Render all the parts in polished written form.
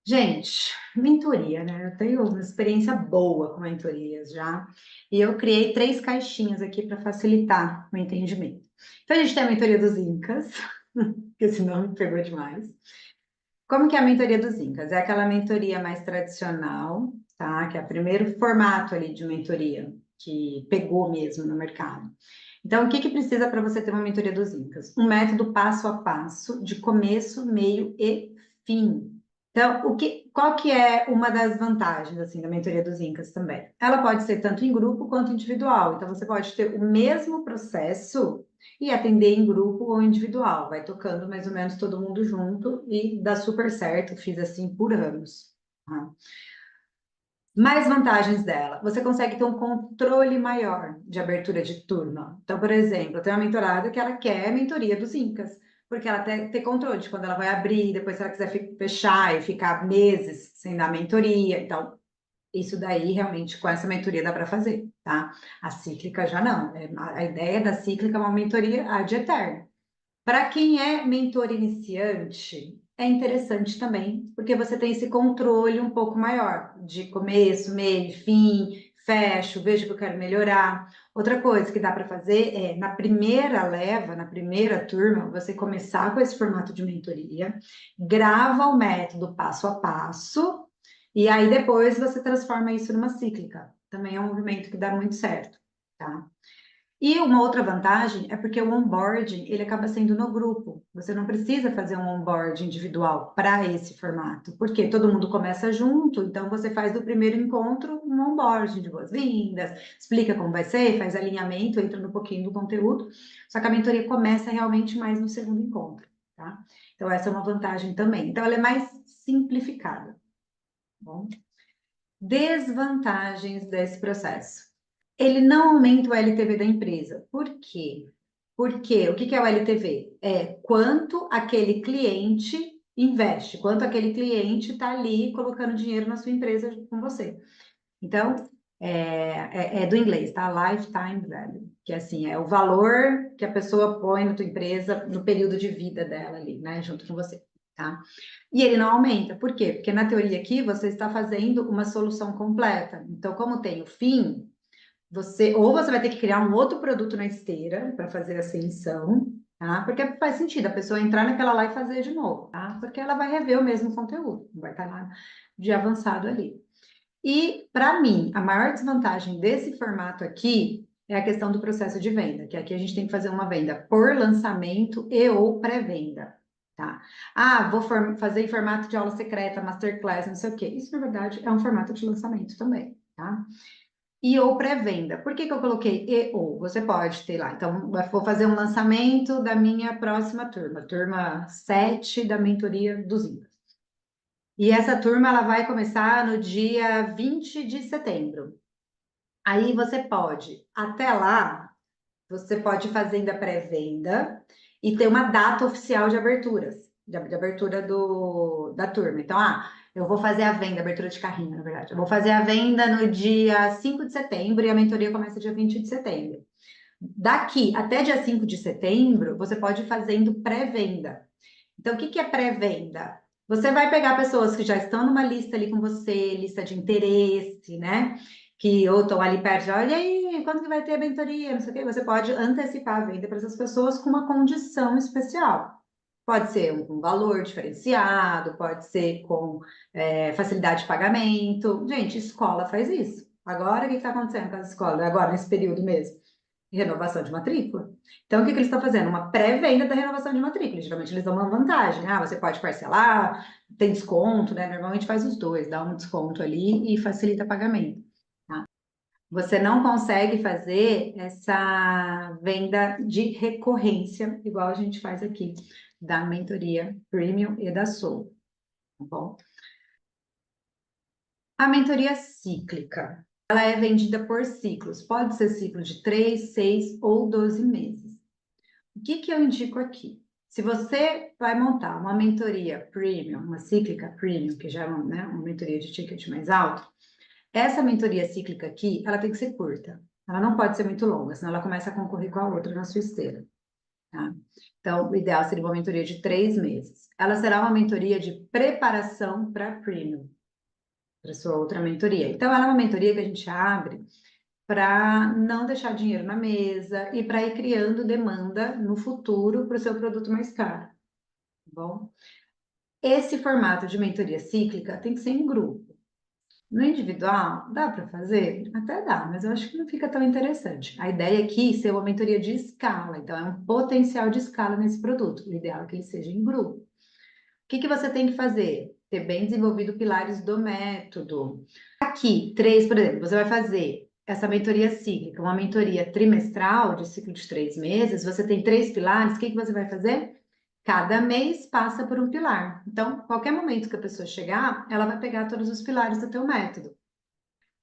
Gente, mentoria, né? Eu tenho uma experiência boa com mentorias já, e eu criei 3 caixinhas aqui para facilitar o entendimento. Então, a gente tem a mentoria dos Incas, que esse nome pegou demais. Como que é a mentoria dos Incas? É aquela mentoria mais tradicional, tá? Que é o primeiro formato ali de mentoria que pegou mesmo no mercado. Então, o que que precisa para você ter uma mentoria dos Incas? Um método passo a passo, de começo, meio e fim. Então, qual que é uma das vantagens assim da mentoria dos Incas também? Ela pode ser tanto em grupo quanto individual. Então, você pode ter o mesmo processo e atender em grupo ou individual. Vai tocando mais ou menos todo mundo junto e dá super certo. Fiz assim por anos. Tá? Mais vantagens dela. Você consegue ter um controle maior de abertura de turma. Então, por exemplo, eu tenho uma mentorada que ela quer a mentoria dos Incas, porque ela tem controle de quando ela vai abrir, depois se ela quiser fechar e ficar meses sem dar mentoria. Então, isso daí realmente com essa mentoria dá para fazer, tá? A cíclica já não. A ideia da cíclica é uma mentoria ad eterno. Para quem é mentor iniciante, é interessante também, porque você tem esse controle um pouco maior de começo, meio, fim, fecho, vejo que eu quero melhorar. Outra coisa que dá para fazer é, na primeira leva, na primeira turma, você começar com esse formato de mentoria, grava o método passo a passo, e aí depois você transforma isso numa cíclica. Também é um movimento que dá muito certo, tá? E uma outra vantagem é porque o onboarding, ele acaba sendo no grupo. Você não precisa fazer um onboarding individual para esse formato, porque todo mundo começa junto, então você faz do primeiro encontro um onboarding de boas-vindas, explica como vai ser, faz alinhamento, entra no pouquinho do conteúdo, só que a mentoria começa realmente mais no segundo encontro, tá? Então essa é uma vantagem também. Então ela é mais simplificada, tá bom? Desvantagens desse processo. Ele não aumenta o LTV da empresa. Por quê? Porque o que é o LTV? É quanto aquele cliente investe, quanto aquele cliente está ali colocando dinheiro na sua empresa com você. Então, é do inglês, tá? Lifetime value, que assim, é o valor que a pessoa põe na tua empresa no período de vida dela ali, né, junto com você, tá? E ele não aumenta, por quê? Porque na teoria aqui você está fazendo uma solução completa. Então, como tem o fim, você vai ter que criar um outro produto na esteira para fazer a ascensão, tá? Porque faz sentido a pessoa entrar naquela lá e fazer de novo, tá? Porque ela vai rever o mesmo conteúdo, não vai estar lá de avançado ali. E, para mim, a maior desvantagem desse formato aqui é a questão do processo de venda, que aqui a gente tem que fazer uma venda por lançamento e ou pré-venda, tá? Ah, vou fazer em formato de aula secreta, masterclass, não sei o quê. Isso, na verdade, é um formato de lançamento também, tá? E ou pré-venda. Por que que eu coloquei e ou? Você pode ter lá. Então, vou fazer um lançamento da minha próxima turma, turma 7 da mentoria dos Incas. E essa turma ela vai começar no dia 20 de setembro. Aí você pode, até lá, você pode fazer ainda pré-venda e ter uma data oficial de aberturas, de abertura da turma. Então, eu vou fazer a venda, abertura de carrinho, na verdade. Eu vou fazer a venda no dia 5 de setembro e a mentoria começa dia 20 de setembro. Daqui até dia 5 de setembro, você pode ir fazendo pré-venda. Então, o que que é pré-venda? Você vai pegar pessoas que já estão numa lista ali com você, lista de interesse, né? Que ou estão ali perto, olha aí, quando que vai ter a mentoria, não sei o quê. Você pode antecipar a venda para essas pessoas com uma condição especial. Pode ser um valor diferenciado, pode ser com facilidade de pagamento. Gente, escola faz isso. Agora, o que está acontecendo com as escolas? Agora, nesse período mesmo? Renovação de matrícula. Então, o que que eles estão fazendo? Uma pré-venda da renovação de matrícula. Geralmente, eles dão uma vantagem. Ah, você pode parcelar, tem desconto, né? Normalmente faz os dois, dá um desconto ali e facilita pagamento. Tá? Você não consegue fazer essa venda de recorrência, igual a gente faz aqui, da mentoria Premium e da Soul, tá bom? A mentoria cíclica, ela é vendida por ciclos. Pode ser ciclo de 3, 6 ou 12 meses. O que que eu indico aqui? Se você vai montar uma mentoria premium, uma cíclica premium, que já é uma mentoria de ticket mais alto, essa mentoria cíclica aqui, ela tem que ser curta. Ela não pode ser muito longa, senão ela começa a concorrer com a outra na sua esteira. tá? Então, o ideal seria uma mentoria de 3 meses. Ela será uma mentoria de preparação para Premium, para sua outra mentoria. Então, ela é uma mentoria que a gente abre para não deixar dinheiro na mesa e para ir criando demanda no futuro para o seu produto mais caro, tá bom? Esse formato de mentoria cíclica tem que ser em grupo. No individual, dá para fazer? Até dá, mas eu acho que não fica tão interessante. A ideia aqui é ser uma mentoria de escala, então é um potencial de escala nesse produto. O ideal é que ele seja em grupo. O que você tem que fazer? Ter bem desenvolvido pilares do método. Aqui, 3, por exemplo, você vai fazer essa mentoria cíclica, uma mentoria trimestral, de ciclo de 3 meses, você tem 3 pilares, o que você vai fazer? Cada mês passa por um pilar. Então, qualquer momento que a pessoa chegar, ela vai pegar todos os pilares do teu método.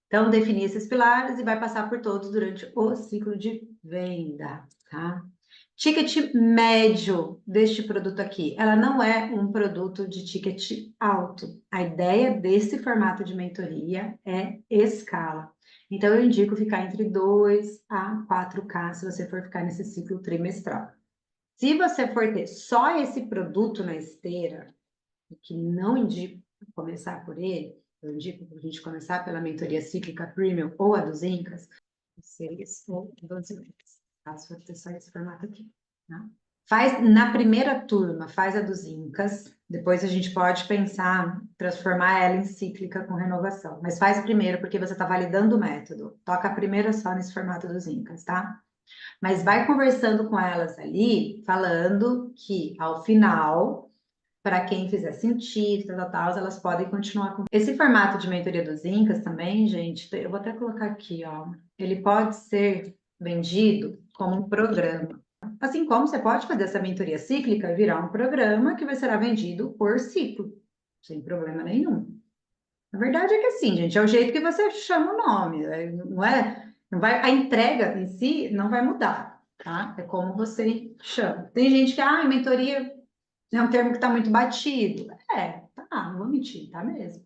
Então, definir esses pilares e vai passar por todos durante o ciclo de venda, tá? Ticket médio deste produto aqui, ela não é um produto de ticket alto. A ideia desse formato de mentoria é escala. Então, eu indico ficar entre 2 a 4K se você for ficar nesse ciclo trimestral. Se você for ter só esse produto na esteira, que não indico começar por ele, eu indico a gente começar pela mentoria cíclica Premium ou a dos Incas, 6 ou 12 meses, caso for ter só esse formato aqui, tá? Faz na primeira turma, faz a dos Incas, depois a gente pode pensar em transformar ela em cíclica com renovação, mas faz primeiro porque você está validando o método, toca a primeira só nesse formato dos Incas, tá? Mas vai conversando com elas ali, falando que ao final, para quem fizer sentido, tal, elas podem continuar com. Esse formato de mentoria dos Incas também, gente, eu vou até colocar aqui, ó. Ele pode ser vendido como um programa. Assim como você pode fazer essa mentoria cíclica e virar um programa que vai ser vendido por ciclo, sem problema nenhum. A verdade é que assim, gente, é o jeito que você chama o nome, não é? Não vai, a entrega em si não vai mudar, tá? É como você chama. Tem gente que, mentoria é um termo que está muito batido. Tá, não vou mentir, tá mesmo,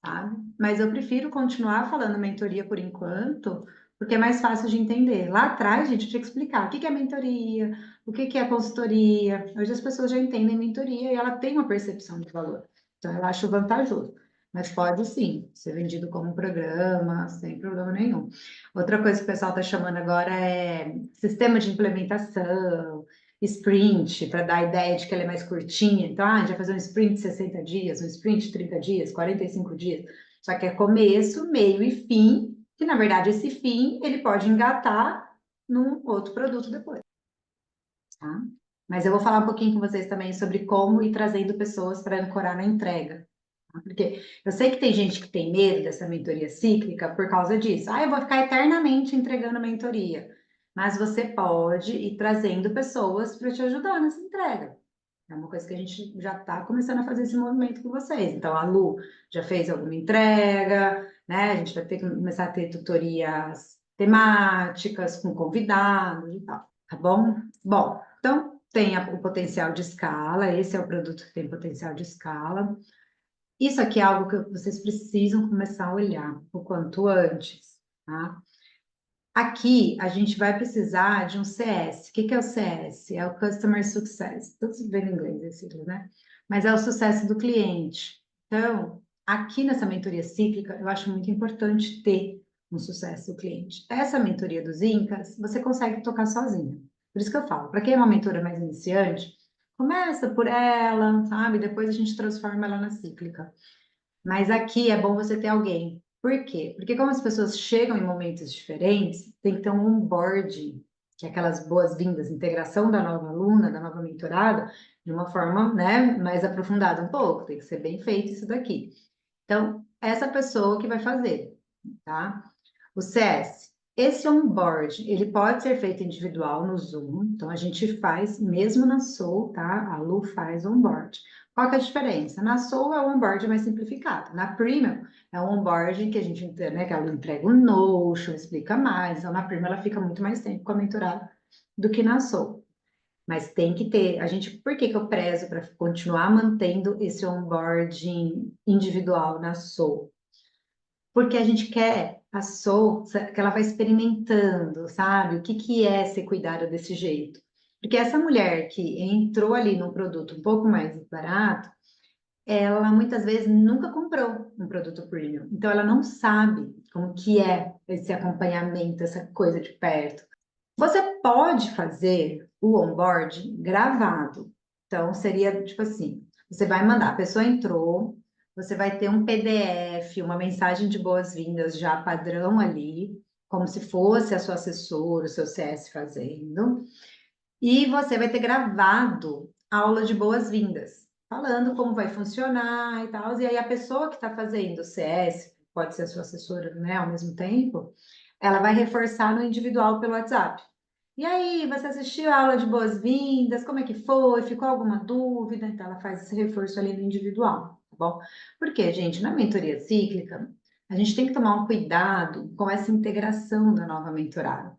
sabe? Mas eu prefiro continuar falando mentoria por enquanto, porque é mais fácil de entender. Lá atrás, gente, eu tinha que explicar o que é mentoria, o que é consultoria. Hoje as pessoas já entendem mentoria e ela tem uma percepção de valor. Então, eu acho vantajoso. Mas pode sim ser vendido como um programa, sem problema nenhum. Outra coisa que o pessoal está chamando agora é sistema de implementação, sprint, para dar a ideia de que ela é mais curtinha. Então, a gente vai fazer um sprint de 60 dias, um sprint de 30 dias, 45 dias. Só que é começo, meio e fim, que na verdade esse fim ele pode engatar num outro produto depois. Tá? Mas eu vou falar um pouquinho com vocês também sobre como ir trazendo pessoas para ancorar na entrega. Tá? Porque eu sei que tem gente que tem medo dessa mentoria cíclica por causa disso. Eu vou ficar eternamente entregando mentoria. Mas você pode ir trazendo pessoas para te ajudar nessa entrega. É uma coisa que a gente já está começando a fazer esse movimento com vocês. Então, a Lu já fez alguma entrega, né? A gente vai ter que começar a ter tutorias temáticas com convidados e tal, tá bom? Bom, então tem o potencial de escala, esse é o produto que tem potencial de escala. Isso aqui é algo que vocês precisam começar a olhar o quanto antes, tá? Aqui a gente vai precisar de um CS. O que é o CS? É o Customer Success. Todos vêem em inglês esse, né? Mas é o sucesso do cliente. Então, aqui nessa mentoria cíclica, eu acho muito importante ter um sucesso do cliente. Essa mentoria dos Incas, você consegue tocar sozinha. Por isso que eu falo, para quem é uma mentora mais iniciante, começa por ela, sabe? Depois a gente transforma ela na cíclica. Mas aqui é bom você ter alguém. Por quê? Porque como as pessoas chegam em momentos diferentes, tem que ter um onboarding, que é aquelas boas-vindas, integração da nova aluna, da nova mentorada, de uma forma, né, mais aprofundada um pouco. Tem que ser bem feito isso daqui. Então, essa pessoa que vai fazer, tá? O CS. Esse onboard, ele pode ser feito individual no Zoom, então a gente faz mesmo na Soul, tá? A Lu faz onboard. Qual que é a diferença? Na Soul é o onboard mais simplificado, na Premium é um onboard que a gente, né, que ela entrega o Notion, explica mais, então na Premium ela fica muito mais tempo com a mentorada do que na Soul. Mas tem que ter, por que que eu prezo para continuar mantendo esse onboarding individual na Soul? Porque a gente quer a Soul, que ela vai experimentando, sabe? O que que é ser cuidada desse jeito? Porque essa mulher que entrou ali num produto um pouco mais barato, ela muitas vezes nunca comprou um produto premium. Então, ela não sabe como que é esse acompanhamento, essa coisa de perto. Você pode fazer o onboard gravado. Então, seria tipo assim: você vai mandar, a pessoa entrou, você vai ter um PDF, uma mensagem de boas-vindas já padrão ali, como se fosse a sua assessora, o seu CS fazendo, e você vai ter gravado aula de boas-vindas, falando como vai funcionar e tal. E aí a pessoa que está fazendo o CS, pode ser a sua assessora, né, ao mesmo tempo, ela vai reforçar no individual pelo WhatsApp. E aí, você assistiu a aula de boas-vindas? Como é que foi? Ficou alguma dúvida? Então, ela faz esse reforço ali no individual, tá bom? Porque, gente, na mentoria cíclica, a gente tem que tomar um cuidado com essa integração da nova mentorada.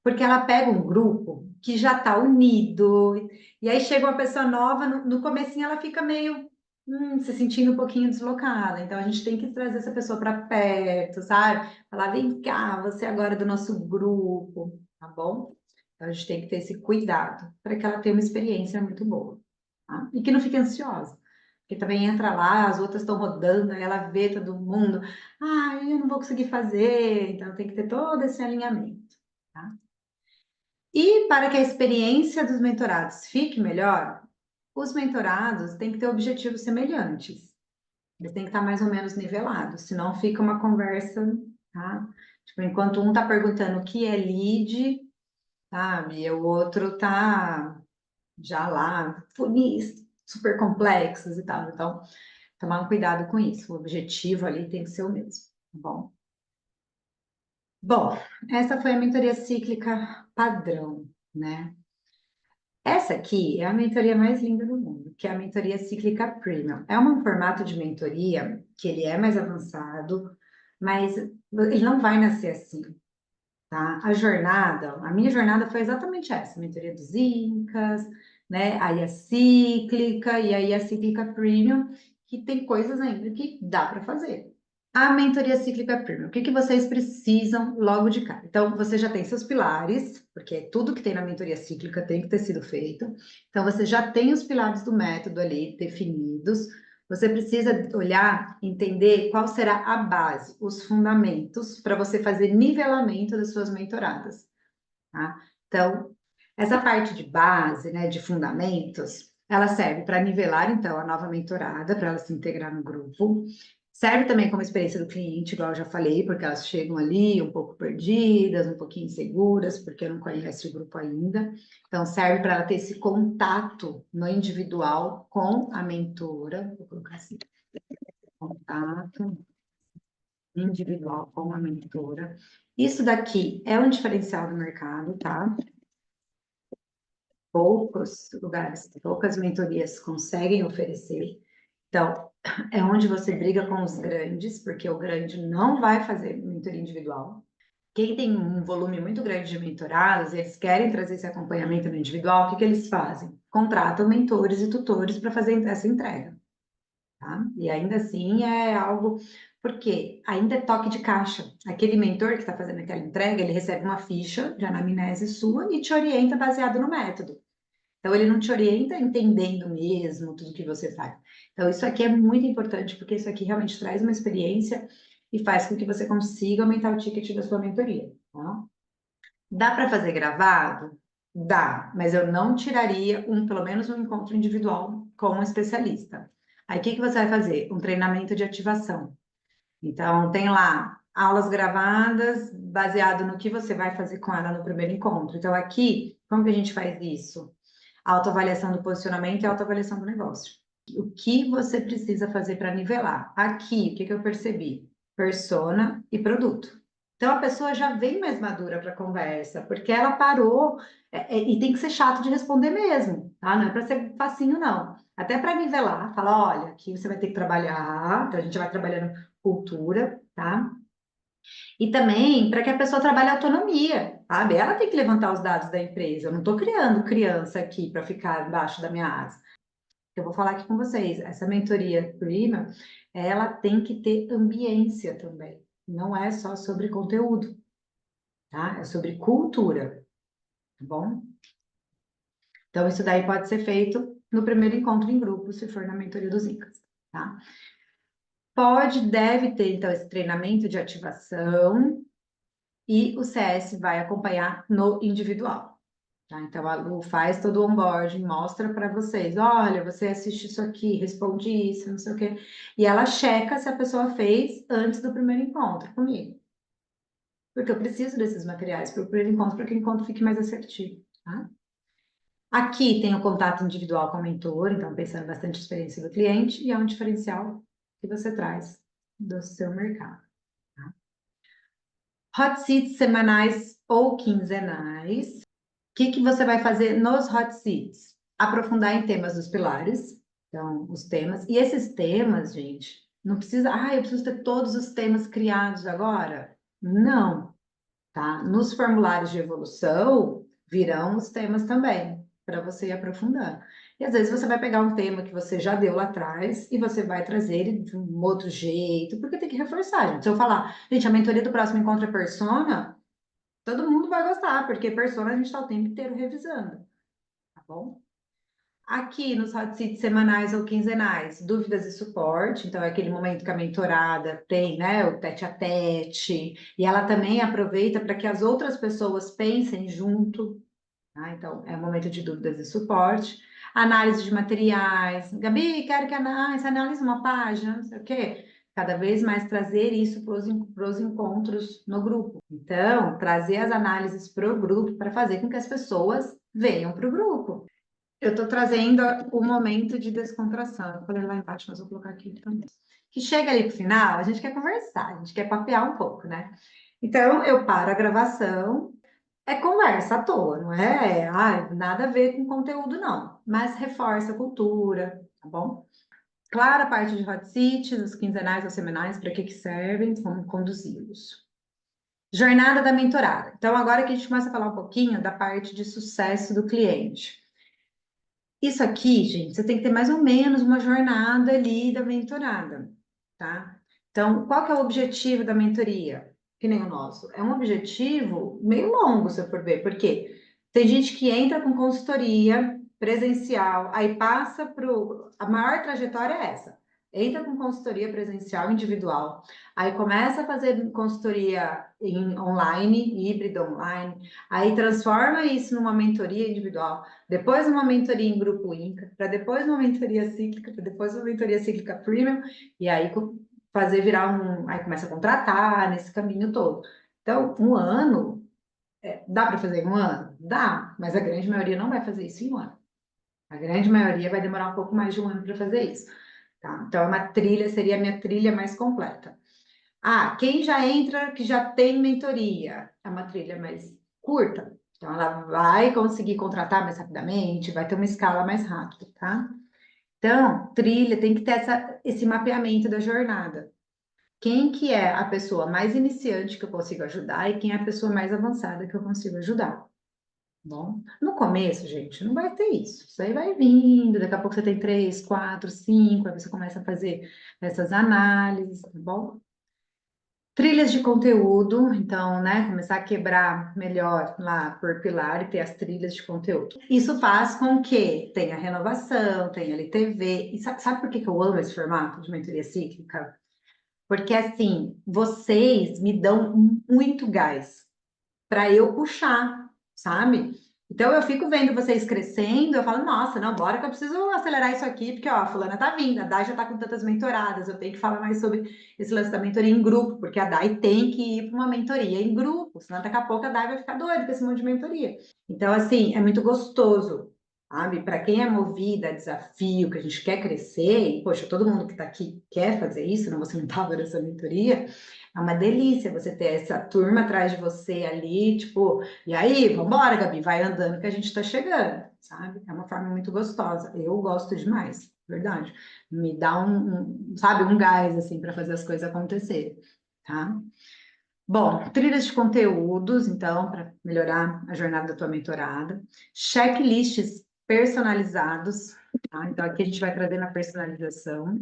Porque ela pega um grupo que já está unido, e aí chega uma pessoa nova, no comecinho ela fica meio se sentindo um pouquinho deslocada. Então a gente tem que trazer essa pessoa para perto, sabe? Falar, vem cá, você agora é do nosso grupo, tá bom? Então a gente tem que ter esse cuidado para que ela tenha uma experiência muito boa, tá? E que não fique ansiosa. Porque também entra lá, as outras estão rodando, aí ela vê todo mundo, eu não vou conseguir fazer, então tem que ter todo esse alinhamento, tá? E para que a experiência dos mentorados fique melhor, os mentorados têm que ter objetivos semelhantes. Eles têm que estar mais ou menos nivelados, senão fica uma conversa, tá? Tipo, enquanto um está perguntando o que é lead, sabe? E o outro tá já lá, funis super complexos e tal. Então, tomar um cuidado com isso. O objetivo ali tem que ser o mesmo, tá bom? Bom, essa foi a mentoria cíclica padrão, né? Essa aqui é a mentoria mais linda do mundo, que é a mentoria cíclica premium. É um formato de mentoria que ele é mais avançado, mas ele não vai nascer assim, tá? A minha jornada foi exatamente essa, mentoria dos Incas, né? Aí a cíclica e aí a cíclica premium, que tem coisas ainda que dá para fazer. A mentoria cíclica premium, o que que vocês precisam logo de cara? Então, você já tem seus pilares, porque tudo que tem na mentoria cíclica tem que ter sido feito. Então, você já tem os pilares do método ali definidos. Você precisa olhar, entender qual será a base, os fundamentos, para você fazer nivelamento das suas mentoradas, tá? Então, essa parte de base, né, de fundamentos, ela serve para nivelar, então, a nova mentorada, para ela se integrar no grupo. Serve também como experiência do cliente, igual eu já falei, porque elas chegam ali um pouco perdidas, um pouquinho inseguras, porque não conhece o grupo ainda. Então, serve para ela ter esse contato no individual com a mentora. Vou colocar assim, contato individual com a mentora. Isso daqui é um diferencial do mercado, tá? Poucos lugares, poucas mentorias conseguem oferecer. Então, é onde você briga com os grandes, porque o grande não vai fazer mentoria individual. Quem tem um volume muito grande de mentorados, eles querem trazer esse acompanhamento no individual, o que que eles fazem? Contratam mentores e tutores para fazer essa entrega, tá? E ainda assim é algo, porque ainda é toque de caixa. Aquele mentor que está fazendo aquela entrega, ele recebe uma ficha de anamnese sua e te orienta baseado no método. Então, ele não te orienta entendendo mesmo tudo que você faz. Então, isso aqui é muito importante, porque isso aqui realmente traz uma experiência e faz com que você consiga aumentar o ticket da sua mentoria, tá? Dá para fazer gravado? Dá, mas eu não tiraria pelo menos um encontro individual com um especialista. Aí, o que que você vai fazer? Um treinamento de ativação. Então, tem lá aulas gravadas baseado no que você vai fazer com ela no primeiro encontro. Então, aqui, como que a gente faz isso? Autoavaliação do posicionamento e autoavaliação do negócio. O que você precisa fazer para nivelar? Aqui, o que que eu percebi? Persona e produto. Então a pessoa já vem mais madura para a conversa, porque ela parou, e tem que ser chato de responder mesmo, tá? Não é para ser facinho, não. Até para nivelar, falar, olha, aqui você vai ter que trabalhar, então a gente vai trabalhando cultura, tá? E também para que a pessoa trabalhe a autonomia, sabe? Ela tem que levantar os dados da empresa. Eu não estou criando criança aqui para ficar embaixo da minha asa. Eu vou falar aqui com vocês. Essa mentoria Prima, ela tem que ter ambiência também. Não é só sobre conteúdo, tá? É sobre cultura, tá bom? Então, isso daí pode ser feito no primeiro encontro em grupo, se for na mentoria dos Incas, tá? Deve ter, então, esse treinamento de ativação e o CS vai acompanhar no individual. Tá? Então, a Lu faz todo o onboarding, mostra para vocês, olha, você assiste isso aqui, responde isso, não sei o quê. E ela checa se a pessoa fez antes do primeiro encontro comigo. Porque eu preciso desses materiais para o primeiro encontro, para que o encontro fique mais assertivo, tá? Aqui tem o contato individual com o mentor, então pensando bastante na experiência do cliente, e é um diferencial que você traz do seu mercado. Tá? Hot seats semanais ou quinzenais. O que você vai fazer nos hot seats? Aprofundar em temas dos pilares, então, os temas. E esses temas, gente, não precisa, eu preciso ter todos os temas criados agora? Não, tá? Nos formulários de evolução, virão os temas também, para você ir aprofundando. E às vezes você vai pegar um tema que você já deu lá atrás e você vai trazer ele de um outro jeito, porque tem que reforçar, gente. Se eu falar, gente, a mentoria do próximo encontro é persona, todo mundo vai gostar, porque persona a gente está o tempo inteiro revisando, tá bom? Aqui nos hot seats semanais ou quinzenais, dúvidas e suporte, então é aquele momento que a mentorada tem, né, o tete a tete, e ela também aproveita para que as outras pessoas pensem junto, tá? Então é um momento de dúvidas e suporte. Análise de materiais, Gabi, quero que você analise uma página, não sei o quê. Cada vez mais trazer isso para os encontros no grupo. Então, trazer as análises para o grupo para fazer com que as pessoas venham para o grupo. Eu estou trazendo o momento de descontração. Eu falei lá embaixo, mas vou colocar aqui também. Que chega ali pro final, a gente quer conversar, a gente quer papear um pouco, né? Então, eu paro a gravação, é conversa à toa, não é? Nada a ver com conteúdo, não. Mas reforça a cultura, tá bom? Claro, a parte de hot seats, os quinzenais ou semanais, para que servem, como conduzi-los. Jornada da mentorada. Então, agora que a gente começa a falar um pouquinho da parte de sucesso do cliente. Isso aqui, gente, você tem que ter mais ou menos uma jornada ali da mentorada, tá? Então, qual que é o objetivo da mentoria? Que nem o nosso. É um objetivo meio longo, se eu for ver, porque tem gente que entra com consultoria presencial, aí passa para a maior trajetória é essa. Entra com consultoria presencial individual, aí começa a fazer consultoria online, híbrida online, aí transforma isso numa mentoria individual, depois uma mentoria em grupo Inca, para depois uma mentoria cíclica, para depois uma mentoria cíclica premium, e aí fazer virar aí começa a contratar nesse caminho todo. Então, um ano, dá para fazer em um ano? Dá, mas a grande maioria não vai fazer isso em um ano. A grande maioria vai demorar um pouco mais de um ano para fazer isso. Tá? Então, uma trilha seria a minha trilha mais completa. Quem já entra, que já tem mentoria, é uma trilha mais curta. Então, ela vai conseguir contratar mais rapidamente, vai ter uma escala mais rápida, tá? Então, trilha tem que ter esse mapeamento da jornada. Quem que é a pessoa mais iniciante que eu consigo ajudar e quem é a pessoa mais avançada que eu consigo ajudar. Bom, no começo, gente, não vai ter isso. Isso aí vai vindo, daqui a pouco você tem 3, 4, 5, aí você começa a fazer essas análises, tá bom? Trilhas de conteúdo, então, né, começar a quebrar melhor lá por pilar e ter as trilhas de conteúdo. Isso faz com que tenha renovação, tenha LTV. E sabe por que eu amo esse formato de mentoria cíclica? Porque, assim, vocês me dão muito gás para eu puxar, sabe? Então eu fico vendo vocês crescendo, eu falo, nossa, não, bora que eu preciso acelerar isso aqui, porque ó, a fulana tá vindo, a Dai já tá com tantas mentoradas, eu tenho que falar mais sobre esse lance da mentoria em grupo, porque a Dai tem que ir para uma mentoria em grupo, senão daqui a pouco a Dai vai ficar doida com esse monte de mentoria. Então, assim, é muito gostoso, sabe? Para quem é movida a desafio, que a gente quer crescer, e poxa, todo mundo que tá aqui quer fazer isso, não você não tava nessa mentoria, é uma delícia você ter essa turma atrás de você ali, tipo, e aí, vambora, Gabi, vai andando que a gente tá chegando, sabe? É uma forma muito gostosa. Eu gosto demais, verdade. Me dá sabe, um gás, assim, para fazer as coisas acontecerem, tá? Bom, trilhas de conteúdos, então, para melhorar a jornada da tua mentorada. Checklists personalizados, tá? Então, aqui a gente vai trazer na personalização.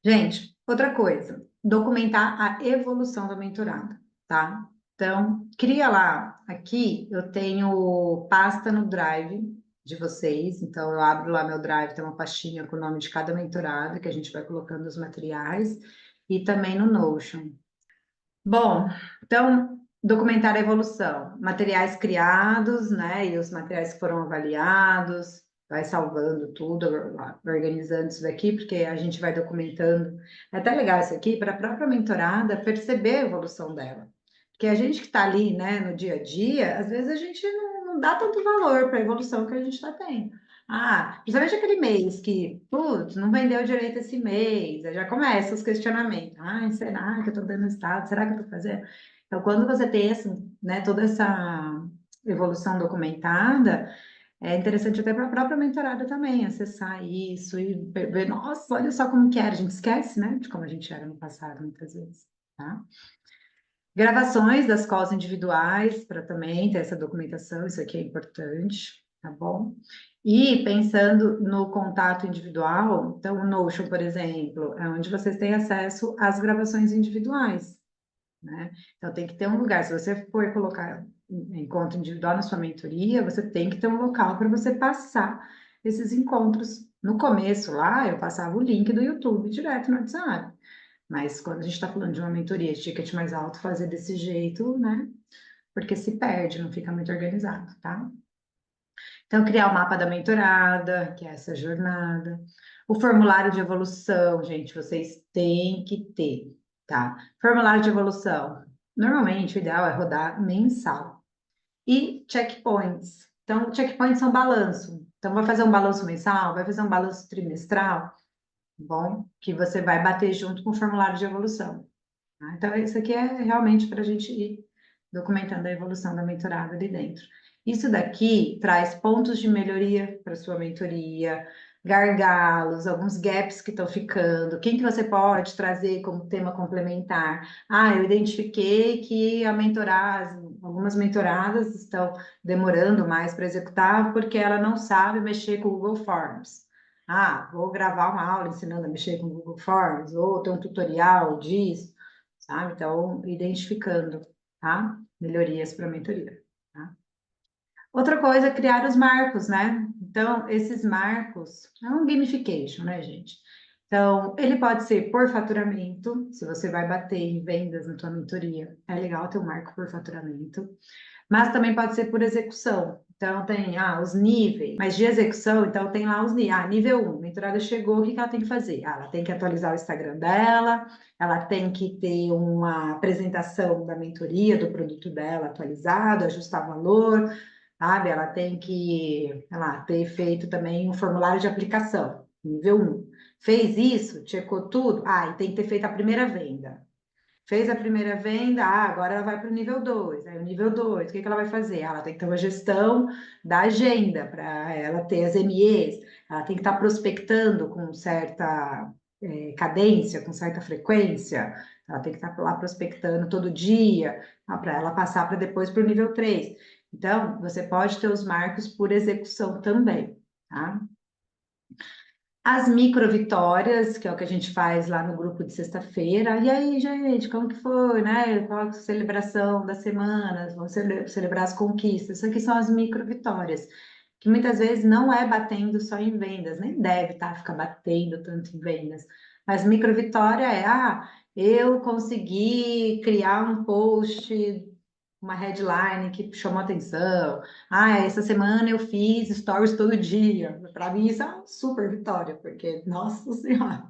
Gente, outra coisa, documentar a evolução da mentorada, tá? Então, cria lá, aqui eu tenho pasta no Drive, de vocês. Então, eu abro lá meu Drive, tem uma pastinha com o nome de cada mentorado, que a gente vai colocando os materiais, e também no Notion. Bom, então, documentar a evolução, materiais criados, né, e os materiais que foram avaliados, vai salvando tudo, organizando isso daqui, porque a gente vai documentando. É até legal isso aqui para a própria mentorada perceber a evolução dela. Porque a gente que está ali, né, no dia a dia, às vezes a gente não dá tanto valor para a evolução que a gente está tendo. Ah, principalmente aquele mês que, putz, não vendeu direito esse mês, aí já começa os questionamentos. Ah, será que eu estou dando resultado? Será que eu estou fazendo? Então, quando você tem né, toda essa evolução documentada, é interessante até para a própria mentorada também acessar isso e ver, nossa, olha só como que era. A gente esquece, né, de como a gente era no passado, muitas vezes, tá? Gravações das calls individuais, para também ter essa documentação, isso aqui é importante, tá bom? E pensando no contato individual, então o Notion, por exemplo, é onde vocês têm acesso às gravações individuais, né? Então tem que ter um lugar, se você for colocar encontro individual na sua mentoria, você tem que ter um local para você passar esses encontros. No começo lá, eu passava o link do YouTube direto no WhatsApp. Mas quando a gente está falando de uma mentoria de ticket mais alto, fazer desse jeito, né? Porque se perde, não fica muito organizado, tá? Então, criar o mapa da mentorada, que é essa jornada. O formulário de evolução, gente, vocês têm que ter, tá? Formulário de evolução. Normalmente, o ideal é rodar mensal. E checkpoints. Então, checkpoints são balanço. Então, vai fazer um balanço mensal, vai fazer um balanço trimestral, bom, que você vai bater junto com o formulário de evolução. Tá? Então, isso aqui é realmente para a gente ir documentando a evolução da mentorada ali dentro. Isso daqui traz pontos de melhoria para sua mentoria, gargalos, alguns gaps que estão ficando, quem que você pode trazer como tema complementar. Ah, eu identifiquei que algumas mentoradas estão demorando mais para executar porque ela não sabe mexer com o Google Forms. Ah, vou gravar uma aula ensinando a mexer com o Google Forms, ou ter um tutorial disso, sabe? Então, identificando, tá? Melhorias para a mentoria, tá? Outra coisa é criar os marcos, né? Então, esses marcos é um gamification, né, gente? Então, ele pode ser por faturamento, se você vai bater em vendas na tua mentoria, é legal ter um marco por faturamento, mas também pode ser por execução. Então, tem os níveis, mas de execução, então tem lá os níveis. Ah, nível 1, a mentorada chegou, o que que ela tem que fazer? Ah, ela tem que atualizar o Instagram dela, ela tem que ter uma apresentação da mentoria, do produto dela atualizado, ajustar valor, sabe? Ela tem que, sei lá, ter feito também um formulário de aplicação, nível 1. Fez isso, checou tudo, e tem que ter feito a primeira venda. Fez a primeira venda, agora ela vai para o nível 2. Aí o nível 2, o que que ela vai fazer? Ela tem que ter uma gestão da agenda para ela ter as MEs, ela tem que estar prospectando com certa cadência, com certa frequência, ela tem que estar lá prospectando todo dia, para ela passar para depois para o nível 3. Então, você pode ter os marcos por execução também, tá? As micro vitórias, que é o que a gente faz lá no grupo de sexta-feira. E aí, gente, como que foi, né? Qual a celebração da semana? Vamos celebrar as conquistas. Isso aqui são as micro vitórias, que muitas vezes não é batendo só em vendas, nem deve ficar batendo tanto em vendas. Mas micro vitória é, eu consegui criar um post, uma headline que chamou atenção. Essa semana eu fiz stories todo dia. Para mim, isso é uma super vitória, porque, nossa Senhora.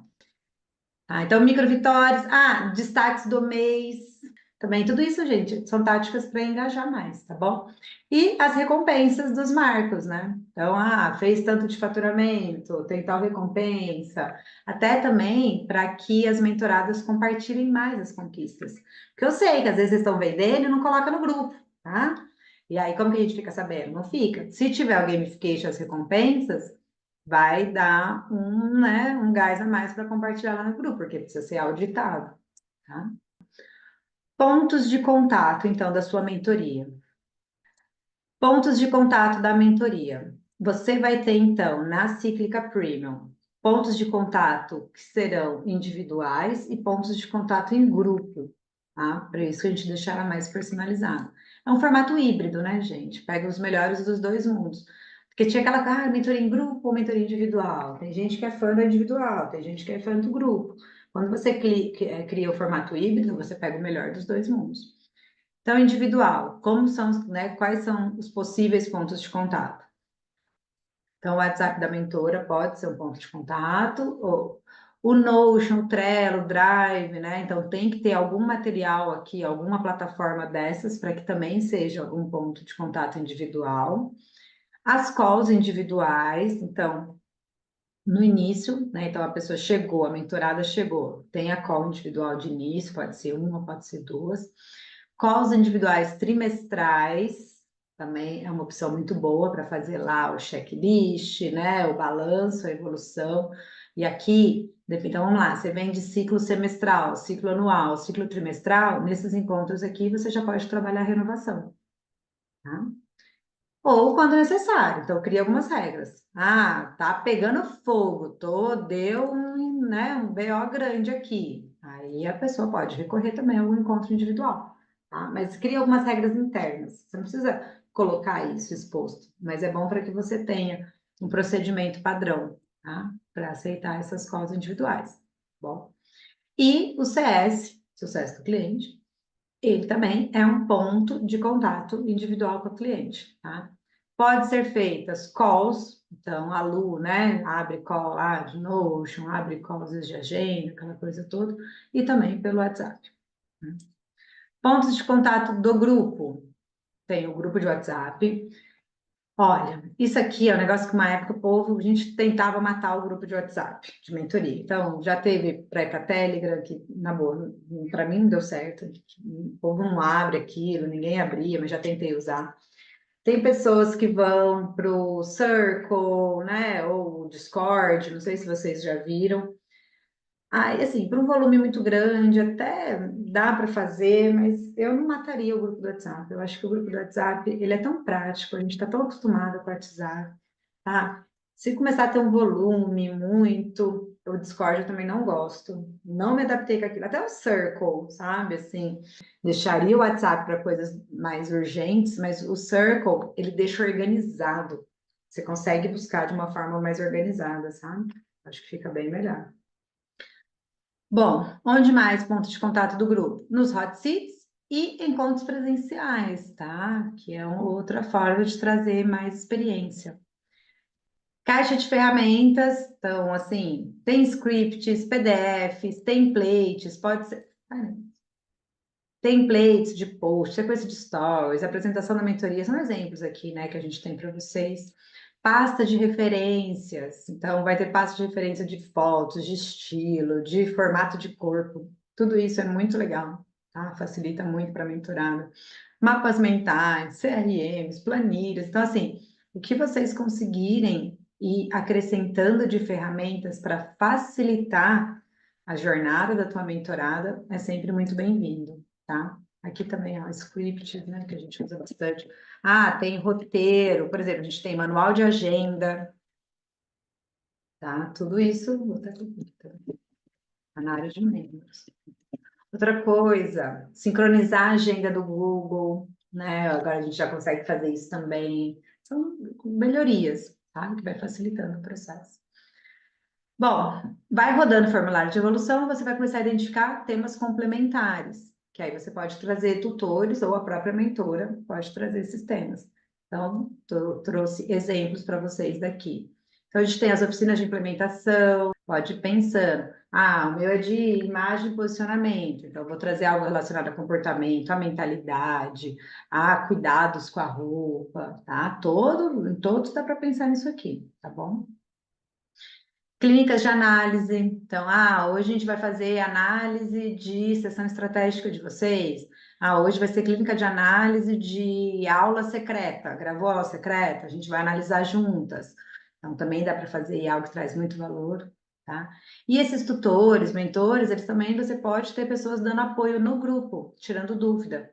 Então, micro vitórias. Destaques do mês. Também, tudo isso, gente, são táticas para engajar mais, tá bom? E as recompensas dos marcos, né? Então, fez tanto de faturamento, tem tal recompensa. Até também para que as mentoradas compartilhem mais as conquistas. Porque eu sei que às vezes estão vendendo e não coloca no grupo, tá? E aí, como que a gente fica sabendo? Não fica. Se tiver o gamification, as recompensas, vai dar né, um gás a mais para compartilhar lá no grupo, porque precisa ser auditado, tá? Pontos de contato, então, da sua mentoria. Pontos de contato da mentoria. Você vai ter, então, na Cíclica Premium, pontos de contato que serão individuais e pontos de contato em grupo, tá? Para isso que a gente deixar ela mais personalizada. É um formato híbrido, né, gente? Pega os melhores dos dois mundos. Porque tinha aquela, mentoria em grupo ou mentoria individual. Tem gente que é fã do individual, tem gente que é fã do grupo. Quando você cria o formato híbrido, você pega o melhor dos dois mundos. Então, individual, como são, né, quais são os possíveis pontos de contato? Então, o WhatsApp da mentora pode ser um ponto de contato, ou o Notion, o Trello, o Drive, né? Então, tem que ter algum material aqui, alguma plataforma dessas, para que também seja algum ponto de contato individual. As calls individuais, então, no início, né? Então, a pessoa chegou, a mentorada chegou, tem a call individual de início, pode ser uma, pode ser duas. Calls individuais trimestrais, também é uma opção muito boa para fazer lá o checklist, né? O balanço, a evolução. E aqui, então vamos lá, você vem de ciclo semestral, ciclo anual, ciclo trimestral, nesses encontros aqui você já pode trabalhar a renovação, tá? Ou quando necessário. Então, cria algumas regras. Ah, tá pegando fogo, deu um, né, um BO grande aqui. Aí a pessoa pode recorrer também ao encontro individual, tá? Mas cria algumas regras internas. Você não precisa colocar isso exposto, mas é bom para que você tenha um procedimento padrão, tá? Para aceitar essas calls individuais, tá bom? E o CS, sucesso do cliente, ele também é um ponto de contato individual com o cliente, tá? Pode ser feitas calls, então a Lu, né, abre call lá de Notion, abre calls de agenda, aquela coisa toda, e também pelo WhatsApp. Né? Pontos de contato do grupo. Tem o grupo de WhatsApp. Olha, isso aqui é um negócio que uma época o povo, a gente tentava matar o grupo de WhatsApp, de mentoria. Então, já teve para ir para Telegram, que, na boa, para mim não deu certo. O povo não abre aquilo, ninguém abria, mas já tentei usar. Tem pessoas que vão para o Circle, né, ou Discord, não sei se vocês já viram. Aí, assim, para um volume muito grande, até dá para fazer, mas eu não mataria o grupo do WhatsApp. Eu acho que o grupo do WhatsApp, ele é tão prático, a gente está tão acostumado com o WhatsApp, tá? Se começar a ter um volume muito, o Discord eu também não gosto. Não me adaptei com aquilo. Até o Circle, sabe? Assim, deixaria o WhatsApp para coisas mais urgentes, mas o Circle, ele deixa organizado. Você consegue buscar de uma forma mais organizada, sabe? Acho que fica bem melhor. Bom, onde mais ponto de contato do grupo? Nos hot seats e encontros presenciais, tá? Que é uma outra forma de trazer mais experiência. Caixa de ferramentas, então, assim, tem scripts, PDFs, templates, pode ser. Templates de post, sequência de stories, apresentação da mentoria, são exemplos aqui, né, que a gente tem para vocês. Pasta de referências, então vai ter pasta de referência de fotos, de estilo, de formato de corpo, tudo isso é muito legal, tá? Facilita muito para a mentorada. Mapas mentais, CRMs, planilhas, então assim, o que vocês conseguirem ir acrescentando de ferramentas para facilitar a jornada da tua mentorada é sempre muito bem-vindo, tá? Aqui também há script, né, que a gente usa bastante. Ah, tem roteiro, por exemplo, a gente tem manual de agenda, tá? Tudo isso tá na área de membros. Outra coisa, sincronizar a agenda do Google, né? Agora a gente já consegue fazer isso também. São melhorias, tá? Que vai facilitando o processo. Bom, vai rodando o formulário de evolução, você vai começar a identificar temas complementares, que aí você pode trazer tutores ou a própria mentora pode trazer esses temas. Então, trouxe exemplos para vocês daqui. Então, a gente tem as oficinas de implementação, pode ir pensando, o meu é de imagem e posicionamento, então eu vou trazer algo relacionado a comportamento, a mentalidade, a cuidados com a roupa, tá? Todos dá para pensar nisso aqui, tá bom? Clínicas de análise. Então, hoje a gente vai fazer análise de sessão estratégica de vocês. Hoje vai ser clínica de análise de aula secreta. Gravou aula secreta? A gente vai analisar juntas. Então, também dá para fazer algo que traz muito valor, tá? E esses tutores, mentores, eles também você pode ter pessoas dando apoio no grupo, tirando dúvida,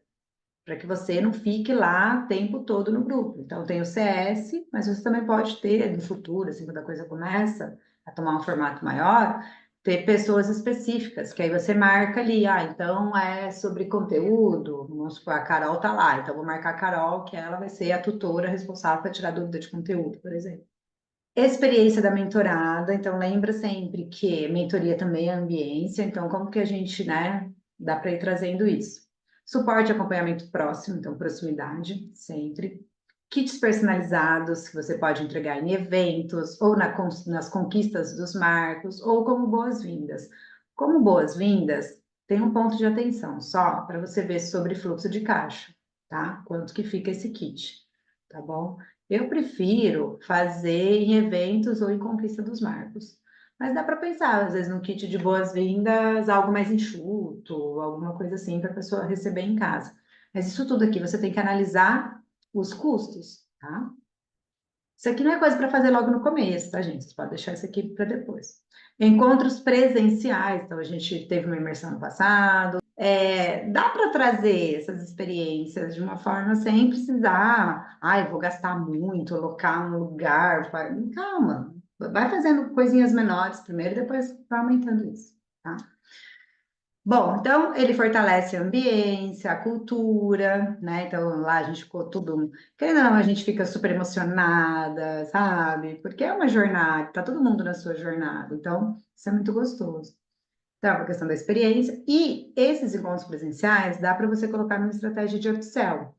para que você não fique lá o tempo todo no grupo. Então, tem o CS, mas você também pode ter no futuro, assim, quando a coisa começa a tomar um formato maior, ter pessoas específicas, que aí você marca ali, então é sobre conteúdo, vamos supor, a Carol tá lá, então vou marcar a Carol, que ela vai ser a tutora responsável para tirar dúvida de conteúdo, por exemplo. Experiência da mentorada, então lembra sempre que mentoria também é ambiência, então como que a gente, né, dá para ir trazendo isso? Suporte e acompanhamento próximo, então proximidade, sempre. Kits personalizados que você pode entregar em eventos, ou nas conquistas dos marcos, ou como boas-vindas. Como boas-vindas, tem um ponto de atenção só para você ver sobre fluxo de caixa, tá? Quanto que fica esse kit, tá bom? Eu prefiro fazer em eventos ou em conquista dos marcos. Mas dá para pensar, às vezes, no kit de boas-vindas, algo mais enxuto, alguma coisa assim, para a pessoa receber em casa. Mas isso tudo aqui você tem que analisar os custos, tá? Isso aqui não é coisa para fazer logo no começo, tá, gente? Você pode deixar isso aqui para depois. Encontros presenciais, então a gente teve uma imersão no passado. Dá para trazer essas experiências de uma forma sem precisar, eu vou gastar muito, alocar um lugar. Calma, vai fazendo coisinhas menores primeiro, depois vai aumentando isso, tá? Bom, então ele fortalece a ambiência, a cultura, né? Então lá a gente ficou tudo. Querendo ou não, a gente fica super emocionada, sabe? Porque é uma jornada, tá todo mundo na sua jornada, então isso é muito gostoso. Então, a questão da experiência. E esses encontros presenciais dá para você colocar numa estratégia de upsell.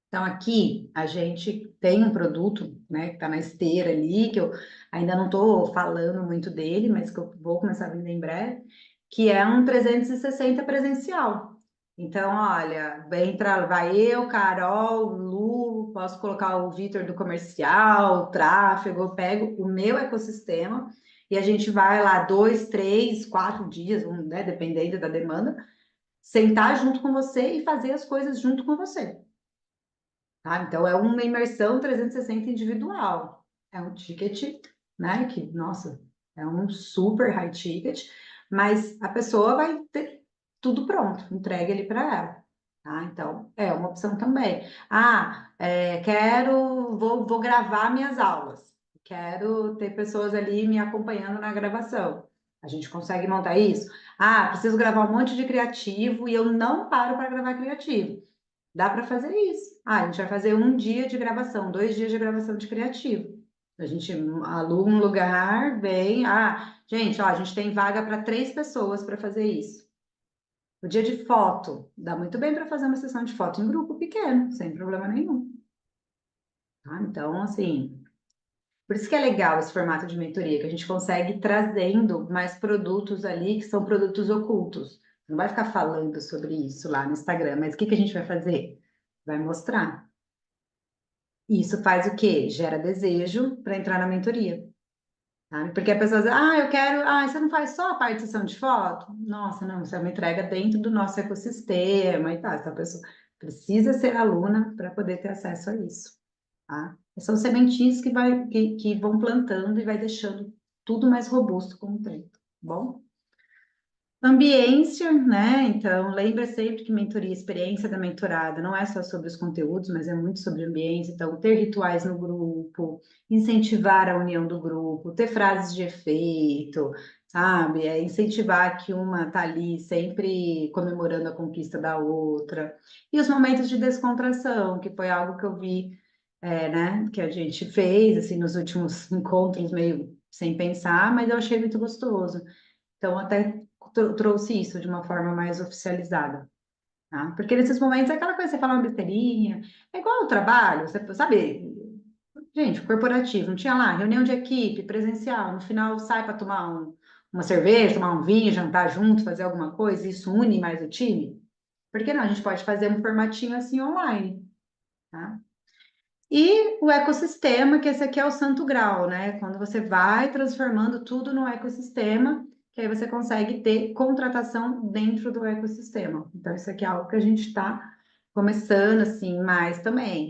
Então, aqui a gente tem um produto, né, que está na esteira ali, que eu ainda não estou falando muito dele, mas que eu vou começar a vender em breve, que é um 360 presencial. Então, olha, vai eu, Carol, Lu, posso colocar o Vitor do comercial, o tráfego, eu pego o meu ecossistema e a gente vai lá 2, 3, 4 dias, né, dependendo da demanda, sentar junto com você e fazer as coisas junto com você. Tá? Então, é uma imersão 360 individual. É um ticket, né? Que, nossa, é um super high ticket, mas a pessoa vai ter tudo pronto, entregue ele para ela. Tá? Então, é uma opção também. Vou gravar minhas aulas. Quero ter pessoas ali me acompanhando na gravação. A gente consegue montar isso? Preciso gravar um monte de criativo e eu não paro para gravar criativo. Dá para fazer isso. A gente vai fazer um dia de gravação, 2 dias de gravação de criativo. A gente aluga um lugar, vem. Gente, ó, a gente tem vaga para 3 pessoas para fazer isso. O dia de foto, dá muito bem para fazer uma sessão de foto em grupo pequeno, sem problema nenhum. Tá? Então, assim, por isso que é legal esse formato de mentoria, que a gente consegue ir trazendo mais produtos ali que são produtos ocultos. Não vai ficar falando sobre isso lá no Instagram, mas o que que a gente vai fazer? Vai mostrar. Isso faz o quê? Gera desejo para entrar na mentoria. Tá? Porque a pessoa diz, eu quero, você não faz só a parte de sessão de foto? Nossa, não, isso é uma entrega dentro do nosso ecossistema e tal. Então, a pessoa precisa ser aluna para poder ter acesso a isso. Tá? São sementinhas que vão plantando e vai deixando tudo mais robusto como tem. Tá bom? Ambiência, né? Então, lembra sempre que mentoria, experiência da mentorada, não é só sobre os conteúdos, mas é muito sobre ambiência. Então, ter rituais no grupo, incentivar a união do grupo, ter frases de efeito, sabe? Incentivar que uma tá ali sempre comemorando a conquista da outra. E os momentos de descontração, que foi algo que eu vi, né? Que a gente fez, assim, nos últimos encontros, meio sem pensar, mas eu achei muito gostoso. Então, até trouxe isso de uma forma mais oficializada, tá? Porque nesses momentos é aquela coisa, você fala uma besteirinha, é igual ao trabalho, você sabe, gente, corporativo, não tinha lá, reunião de equipe, presencial, no final sai para tomar uma cerveja, tomar um vinho, jantar junto, fazer alguma coisa, isso une mais o time? Por que não? A gente pode fazer um formatinho assim online, tá? E o ecossistema, que esse aqui é o santo grau, né? Quando você vai transformando tudo no ecossistema, que aí você consegue ter contratação dentro do ecossistema. Então, isso aqui é algo que a gente está começando, assim, mais também.